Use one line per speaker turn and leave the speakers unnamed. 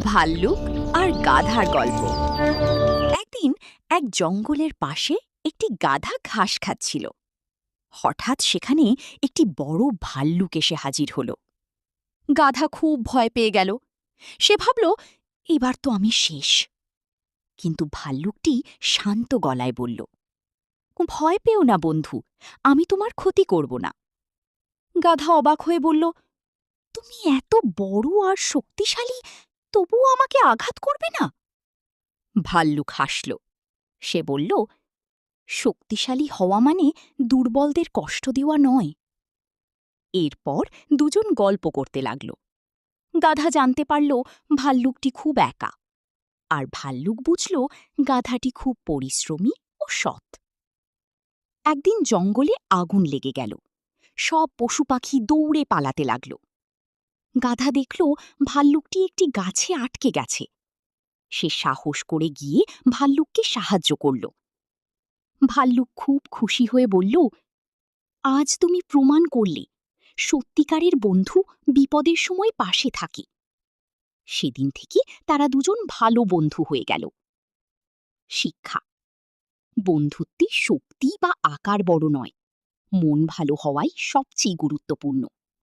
ভাল্লুক আর গাধার গল্প। একদিন এক জঙ্গলের পাশে একটি গাধা ঘাস খাচ্ছিল। হঠাৎ সেখানে একটি বড় ভাল্লুক এসে হাজির হল। গাধা খুব ভয় পেয়ে গেল। সে ভাবল, এবার তো আমি শেষ। কিন্তু ভাল্লুকটি শান্ত গলায় বলল, ভয় পেও না বন্ধু, আমি তোমার ক্ষতি করব না। গাধা অবাক হয়ে বলল, তুমি এত বড় আর শক্তিশালী, তবুও আমাকে আঘাত করবে না? ভাল্লুক হাসল। সে বলল, শক্তিশালী হওয়া মানে দুর্বলদের কষ্ট দেওয়া নয়। এরপর দুজন গল্প করতে লাগল। গাধা জানতে পারল ভাল্লুকটি খুব একা, আর ভাল্লুক বুঝল গাধাটি খুব পরিশ্রমী ও সৎ। একদিন জঙ্গলে আগুন লেগে গেল। সব পশু পাখি দৌড়ে পালাতে লাগল। গাধা দেখল ভাল্লুকটি একটি গাছে আটকে গেছে। সে সাহস করে গিয়ে ভাল্লুককে সাহায্য করল। ভাল্লুক খুব খুশি হয়ে বলল, আজ তুমি প্রমাণ করলে সত্যিকারের বন্ধু বিপদের সময় পাশে থাকে। সেদিন থেকে তারা দুজন ভালো বন্ধু হয়ে গেল। শিক্ষা: বন্ধুত্বে শক্তি বা আকার বড় নয়, মন ভালো হওয়াই সবচেয়ে গুরুত্বপূর্ণ।